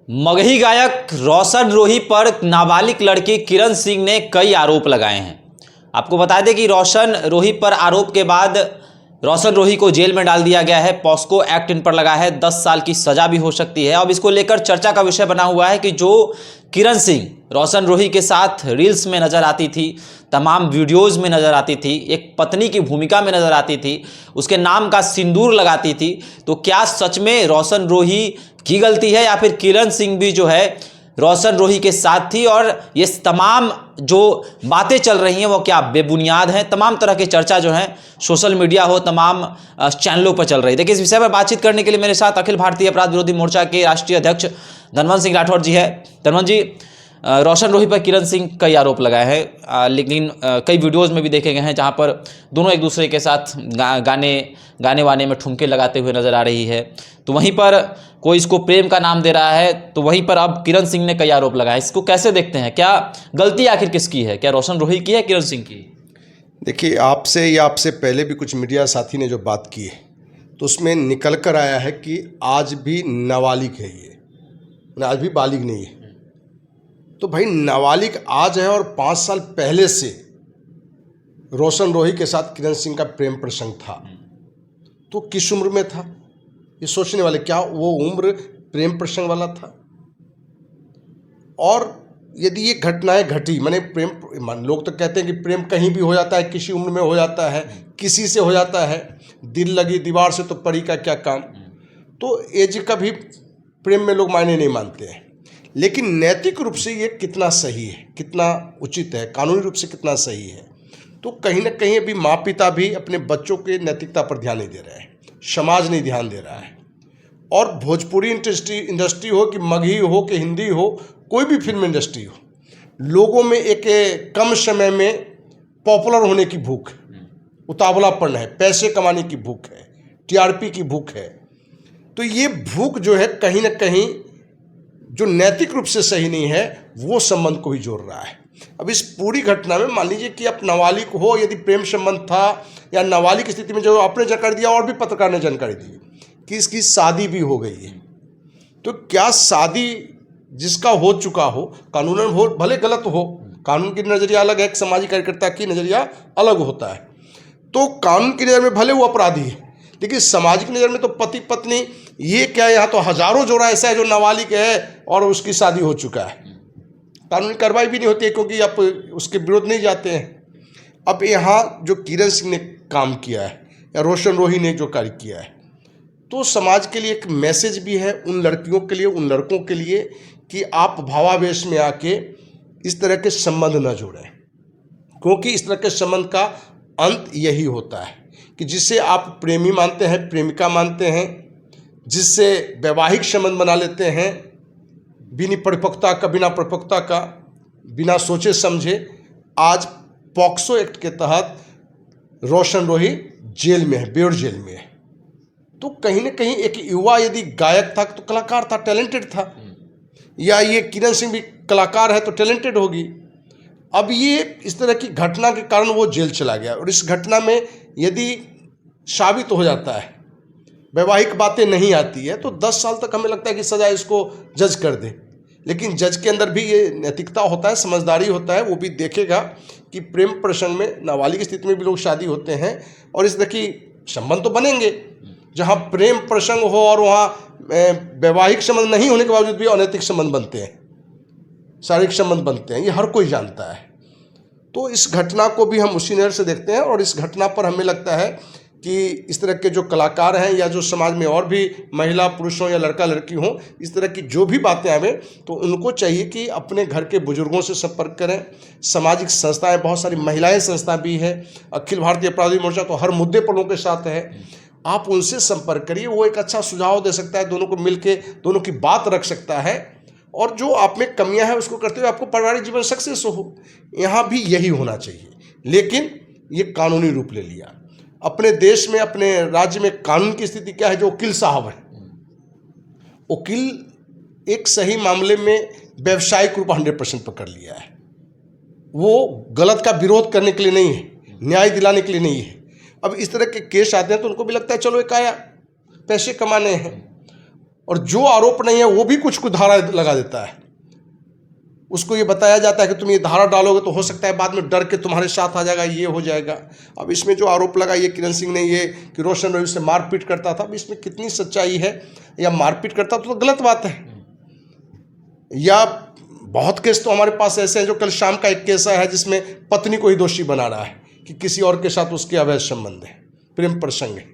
मगही गायक रोशन रोही पर नाबालिग लड़की किरण सिंह ने कई आरोप लगाए हैं। आपको बता दें कि रोशन रोही पर आरोप के बाद रोशन रोही को जेल में डाल दिया गया है। पॉस्को एक्ट इन पर लगा है, 10 साल की सजा भी हो सकती है। अब इसको लेकर चर्चा का विषय बना हुआ है कि जो किरण सिंह रोशन रोही के साथ रील्स में नजर आती थी, तमाम वीडियोस में नजर आती थी, एक पत्नी की भूमिका में नजर आती थी, उसके नाम का सिंदूर लगाती थी, तो क्या सच में रोशन रोही की गलती है या फिर किरण सिंह भी जो है रोशन रोही के साथ थी और ये तमाम जो बातें चल रही हैं वो क्या बेबुनियाद हैं? तमाम तरह की चर्चा जो है सोशल मीडिया हो, तमाम चैनलों पर चल रही है। देखिए, इस विषय पर बातचीत करने के लिए मेरे साथ अखिल भारतीय अपराध विरोधी मोर्चा के राष्ट्रीय अध्यक्ष धनवंत सिंह राठौर जी है। धनवंत जी, रोशन रोही पर किरण सिंह कई आरोप लगाए हैं, लेकिन कई वीडियोस में भी देखे गए हैं जहां पर दोनों एक दूसरे के साथ गाने वाने में ठुमके लगाते हुए नजर आ रही है। तो वहीं पर कोई इसको प्रेम का नाम दे रहा है, तो वहीं पर अब किरण सिंह ने कई आरोप लगाए। इसको कैसे देखते हैं? क्या गलती आखिर किसकी है? क्या रोशन रोही की है, किरण सिंह की? देखिए, आपसे या आपसे पहले भी कुछ मीडिया साथी ने जो बात की है तो उसमें निकल कर आया है कि आज भी नाबालिग है, ये आज भी बालिग नहीं है। तो भाई, नाबालिग आज है और 5 साल पहले से रोशन रोही के साथ किरण सिंह का प्रेम प्रसंग था, तो किस उम्र में था ये सोचने वाले। क्या वो उम्र प्रेम प्रसंग वाला था? और यदि ये घटनाएं घटी, माने प्रेम, लोग तो कहते हैं कि प्रेम कहीं भी हो जाता है, किसी उम्र में हो जाता है, किसी से हो जाता है, दिल लगी दीवार से तो परी का क्या काम। तो एज का भी प्रेम में लोग मायने नहीं मानते हैं। लेकिन नैतिक रूप से ये कितना सही है, कितना उचित है, कानूनी रूप से कितना सही है, तो कहीं ना कहीं अभी माँ पिता भी अपने बच्चों के नैतिकता पर ध्यान नहीं दे रहे हैं, समाज नहीं ध्यान दे रहा है। और भोजपुरी इंडस्ट्री हो कि मगही हो कि हिंदी हो, कोई भी फिल्म इंडस्ट्री हो, लोगों में एक कम समय में पॉपुलर होने की भूख है, उतावलापन है, पैसे कमाने की भूख है, टीआरपी की भूख है। तो ये भूख जो है कहीं ना कहीं जो नैतिक रूप से सही नहीं है, वो संबंध को भी जोड़ रहा है। अब इस पूरी घटना में मान लीजिए कि आप नाबालिग हो, यदि प्रेम संबंध था या नाबालिग की स्थिति में जो आपने जानकारी दिया और भी पत्रकार ने जानकारी दी कि इसकी शादी भी हो गई है, तो क्या शादी जिसका हो चुका हो, कानूनन हो भले गलत हो, कानून की नज़रिया अलग है, एक सामाजिक कार्यकर्ता की नज़रिया अलग होता है, तो कानून की नज़र में भले वो अपराधी है, लेकिन सामाजिक नज़र में तो पति पत्नी, ये क्या, यहाँ तो हजारों जोड़ा ऐसा है जो नाबालिग है और उसकी शादी हो चुका है, कानूनी कार्रवाई भी नहीं होती है क्योंकि आप उसके विरोध नहीं जाते हैं। अब यहाँ जो किरण सिंह ने काम किया है या रोशन रोही ने जो कार्य किया है, तो समाज के लिए एक मैसेज भी है, उन लड़कियों के लिए, उन लड़कों के लिए, कि आप भावावेश में आके इस तरह के संबंध न जोड़ें, क्योंकि इस तरह के संबंध का अंत यही होता है कि जिसे आप प्रेमी मानते हैं, प्रेमिका मानते हैं, जिससे वैवाहिक संबंध बना लेते हैं बिना परिपक्वता का, बिना सोचे समझे। आज पॉक्सो एक्ट के तहत रोशन रोही जेल में है, बेउर जेल में है। तो कहीं ना कहीं एक युवा यदि गायक था तो कलाकार था, टैलेंटेड था, या ये किरण सिंह भी कलाकार है तो टैलेंटेड होगी। अब ये इस तरह की घटना के कारण वो जेल चला गया, और इस घटना में यदि साबित हो जाता है, वैवाहिक बातें नहीं आती है, तो 10 साल तक हमें लगता है कि सजा इसको जज कर दे। लेकिन जज के अंदर भी ये नैतिकता होता है, समझदारी होता है, वो भी देखेगा कि प्रेम प्रसंग में नाबालिग की स्थिति में भी लोग शादी होते हैं, और इस तरह की संबंध तो बनेंगे। जहाँ प्रेम प्रसंग हो और वहाँ वैवाहिक संबंध नहीं होने के बावजूद भी अनैतिक संबंध बनते हैं, शारीरिक संबंध बनते हैं, ये हर कोई जानता है। तो इस घटना को भी हम उसी नज़र से देखते हैं, और इस घटना पर हमें लगता है कि इस तरह के जो कलाकार हैं या जो समाज में और भी महिला पुरुष हों या लड़का लड़की हों, इस तरह की जो भी बातें आवें, तो उनको चाहिए कि अपने घर के बुजुर्गों से संपर्क करें। सामाजिक संस्थाएं, बहुत सारी महिलाएं संस्था भी है, अखिल भारतीय अपराध विरोधी मोर्चा तो हर मुद्दे पर लोगों के साथ है, आप उनसे संपर्क करिए, वो एक अच्छा सुझाव दे सकता है, दोनों को मिलके दोनों की बात रख सकता है, और जो आप में कमियां हैं उसको करते हुए आपको पारिवारिक जीवन सक्सेस हो। यहाँ भी यही होना चाहिए, लेकिन ये कानूनी रूप ले लिया। अपने देश में, अपने राज्य में कानून की स्थिति क्या है? जो वकील साहब हैं, वकील एक सही मामले में व्यवसायिक रूप 100% पकड़ लिया है। वो गलत का विरोध करने के लिए नहीं है, न्याय दिलाने के लिए नहीं है। अब इस तरह के केस आते हैं तो उनको भी लगता है चलो एक आया, पैसे कमाने हैं, और जो आरोप नहीं है वो भी कुछ कुछ धारा लगा देता है। उसको ये बताया जाता है कि तुम ये धारा डालोगे तो हो सकता है बाद में डर के तुम्हारे साथ आ जाएगा, ये हो जाएगा। अब इसमें जो आरोप लगा ये किरण सिंह ने ये कि रोशन रोही से मारपीट करता था, अब इसमें कितनी सच्चाई है? या मारपीट करता तो गलत बात है। या बहुत केस तो हमारे पास ऐसे हैं, जो कल शाम का एक केस आया है जिसमें पत्नी को ही दोषी बना रहा है कि किसी और के साथ उसके अवैध संबंध है, प्रेम प्रसंग है।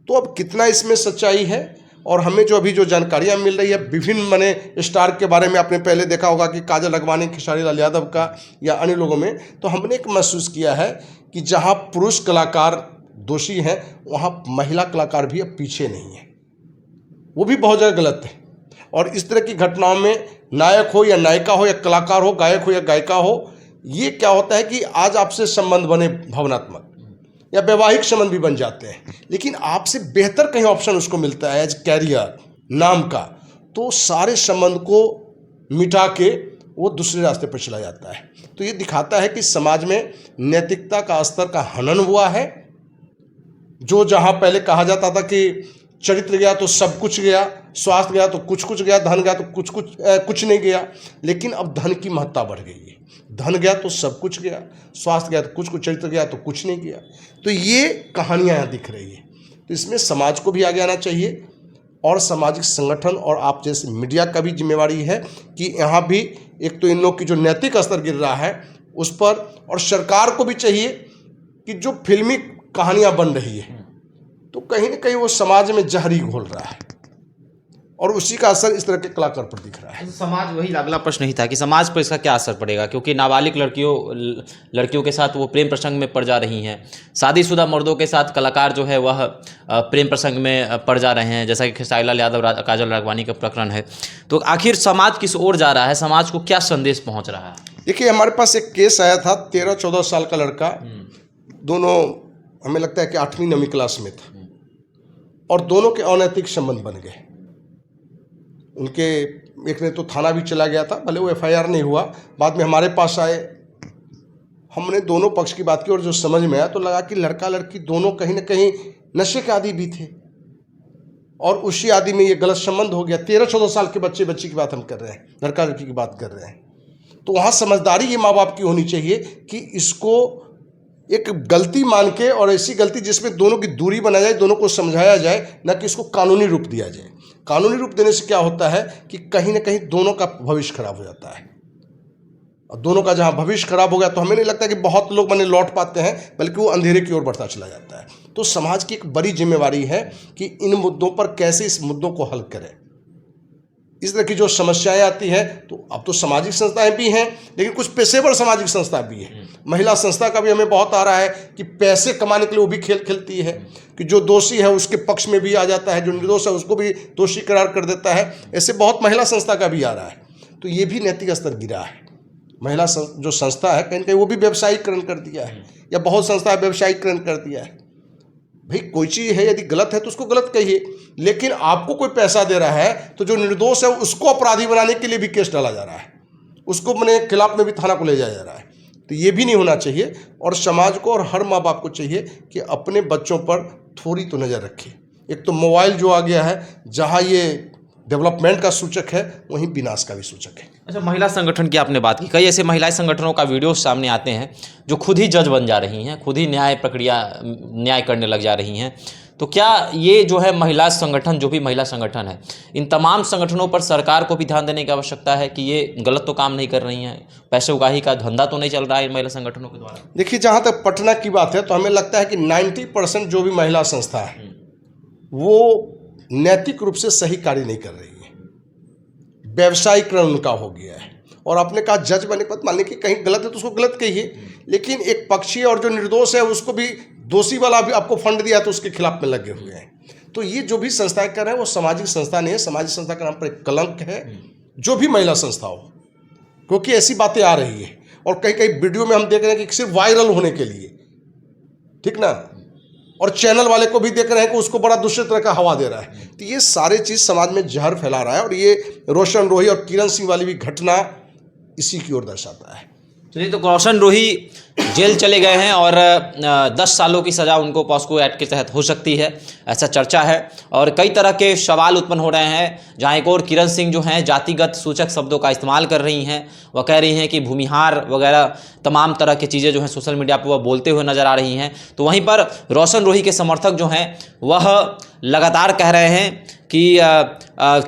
तो अब कितना इसमें सच्चाई है? और हमें जो अभी जो जानकारियां मिल रही है विभिन्न मने स्टार के बारे में, आपने पहले देखा होगा कि काजल अगवानी, खेसारी लाल यादव का या अन्य लोगों में, तो हमने एक महसूस किया है कि जहां पुरुष कलाकार दोषी हैं वहां महिला कलाकार भी अब पीछे नहीं है। वो भी बहुत ज़्यादा गलत है। और इस तरह की घटनाओं में नायक हो या नायिका हो या कलाकार हो, गायक हो या गायिका हो, ये क्या होता है कि आज आपसे संबंध बने भावनात्मक या वैवाहिक संबंध भी बन जाते हैं, लेकिन आपसे बेहतर कहीं ऑप्शन उसको मिलता है एज कैरियर नाम का, तो सारे संबंध को मिटा के वो दूसरे रास्ते पर चला जाता है। तो ये दिखाता है कि समाज में नैतिकता का स्तर का हनन हुआ है। जो जहाँ पहले कहा जाता था कि चरित्र गया तो सब कुछ गया, स्वास्थ्य गया तो कुछ गया, धन गया तो कुछ नहीं गया, लेकिन अब धन की महत्ता बढ़ गई है। धन गया तो सब कुछ गया, स्वास्थ्य गया तो कुछ, चरित्र गया तो कुछ नहीं गया। तो ये कहानियाँ यहाँ दिख रही है। तो इसमें समाज को भी आगे आना चाहिए और सामाजिक संगठन और आप जैसे मीडिया का भी जिम्मेवारी है कि यहाँ भी एक तो इन लोग की जो नैतिक स्तर गिर रहा है उस पर, और सरकार को भी चाहिए कि जो फिल्मी कहानियाँ बन रही है तो कहीं ना कहीं वो समाज में जहरी घोल रहा है और उसी का असर इस तरह के कलाकार पर दिख रहा है। समाज, वही अगला प्रश्न ही था कि समाज पर इसका क्या असर पड़ेगा, क्योंकि नाबालिग लड़कियों के साथ वो प्रेम प्रसंग में पड़ जा रही हैं, शादीशुदा मर्दों के साथ कलाकार जो है वह प्रेम प्रसंग में पड़ जा रहे हैं, जैसा कि खेसारी लाल यादव, काजल अगवानी का प्रकरण है। तो आखिर समाज किस ओर जा रहा है, समाज को क्या संदेश पहुँच रहा है? देखिए, हमारे पास एक केस आया था, 13-14 साल का लड़का, दोनों हमें लगता है कि 8वीं-9वीं क्लास में था और दोनों के अनैतिक संबंध बन गए। उनके एक ने तो थाना भी चला गया था, भले वो FIR नहीं हुआ, बाद में हमारे पास आए, हमने दोनों पक्ष की बात की और जो समझ में आया तो लगा कि लड़का लड़की दोनों कहीं ना कहीं नशे के आदी भी थे और उसी आदि में ये गलत संबंध हो गया। 13-14 साल के बच्ची की बात हम कर रहे हैं, लड़का लड़की की बात कर रहे हैं। तो वहाँ समझदारी ये माँ बाप की होनी चाहिए कि इसको एक गलती मान के, और ऐसी गलती जिसमें दोनों की दूरी बनाई जाए, दोनों को समझाया जाए, न कि इसको कानूनी रूप दिया जाए। कानूनी रूप देने से क्या होता है कि कहीं ना कहीं दोनों का भविष्य खराब हो जाता है, और दोनों का जहां भविष्य खराब हो गया तो हमें नहीं लगता कि बहुत लोग लौट पाते हैं, बल्कि वो अंधेरे की ओर बढ़ता चला जाता है। तो समाज की एक बड़ी जिम्मेवारी है कि इन मुद्दों पर कैसे इस मुद्दों को हल करें। इस तरह की जो समस्याएं आती हैं, तो अब तो सामाजिक संस्थाएं भी हैं, लेकिन कुछ पेशेवर सामाजिक संस्था भी है। महिला संस्था का भी हमें बहुत आ रहा है कि पैसे कमाने के लिए वो भी खेल खेलती है कि जो दोषी है उसके पक्ष में भी आ जाता है, जो निर्दोष है उसको भी दोषी करार कर देता है। ऐसे बहुत महिला संस्था का भी आ रहा है। तो ये भी नैतिक स्तर गिरा है। महिला जो संस्था है कहीं ना कहीं वो भी व्यवसायीकरण कर दिया है, या बहुत संस्था व्यवसायीकरण कर दिया है। भाई कोई चीज़ है, यदि गलत है तो उसको गलत कहिए, लेकिन आपको कोई पैसा दे रहा है तो जो निर्दोष है उसको अपराधी बनाने के लिए भी केस डाला जा रहा है, उसको खिलाफ में भी थाना को ले जाया जा रहा है। तो ये भी नहीं होना चाहिए, और समाज को और हर माँ बाप को चाहिए कि अपने बच्चों पर थोड़ी तो नज़र रखे। एक तो मोबाइल जो आ गया है, जहाँ ये डेवलपमेंट का सूचक है वहीं विनाश का भी सूचक है। अच्छा, महिला संगठन की आपने बात की, कई ऐसे महिला संगठनों का वीडियो सामने आते हैं जो खुद ही जज बन जा रही हैं, खुद ही न्याय करने लग जा रही हैं। तो क्या ये जो है महिला संगठन, जो भी महिला संगठन है, इन तमाम संगठनों पर सरकार को भी ध्यान देने की आवश्यकता है कि ये गलत तो काम नहीं कर रही हैं, पैसे उगाही का धंधा तो नहीं चल रहा है इन महिला संगठनों के द्वारा? देखिए, जहाँ तक पटना की बात है तो हमें लगता है कि 90% जो भी महिला संस्था है वो नैतिक रूप से सही कार्य नहीं कर रही है। व्यवसायीकरण उनका हो गया है, और आपने कहा जज बने पर मान लीजिए कि कहीं गलत है तो उसको गलत कहिए, लेकिन एक पक्षी और जो निर्दोष है उसको भी दोषी वाला भी आपको फंड दिया तो उसके खिलाफ में लगे हुए हैं। तो ये जो भी संस्थाएं कर रहे हैं वो सामाजिक संस्था नहीं है, सामाजिक संस्था का नाम पर एक कलंक है, जो भी महिला संस्था हो, क्योंकि ऐसी बातें आ रही है और कई कई वीडियो में हम देख रहे हैं कि सिर्फ वायरल होने के लिए, ठीक ना, और चैनल वाले को भी देख रहे हैं कि उसको बड़ा दूसरे तरह का हवा दे रहा है। तो ये सारे चीज़ समाज में जहर फैला रहा है, और ये रोशन रोही और किरण सिंह वाली भी घटना इसी की ओर दर्शाता है चलिए, तो रोशन रोही जेल चले गए हैं और 10 सालों की सज़ा उनको पॉस्को एक्ट के तहत हो सकती है, ऐसा चर्चा है। और कई तरह के सवाल उत्पन्न हो रहे हैं, जहां एक और किरण सिंह जो हैं जातिगत सूचक शब्दों का इस्तेमाल कर रही हैं। वह कह रही हैं कि भूमिहार वगैरह तमाम तरह की चीज़ें जो हैं सोशल मीडिया पर वह बोलते हुए नज़र आ रही हैं। तो वहीं पर रोशन रोही के समर्थक जो हैं वह लगातार कह रहे हैं कि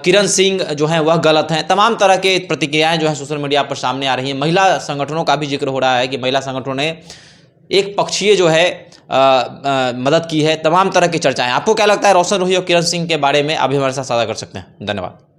किरण सिंह जो हैं वह गलत हैं। तमाम तरह के प्रतिक्रियाएं जो हैं सोशल मीडिया पर सामने आ रही हैं। महिला संगठनों का भी जिक्र हो रहा है कि महिला संगठनों ने एक पक्षीय जो है मदद की है। तमाम तरह की चर्चाएं। आपको क्या लगता है रोशन रोही और किरण सिंह के बारे में? आप भी हमारे साथ साझा कर सकते हैं। धन्यवाद।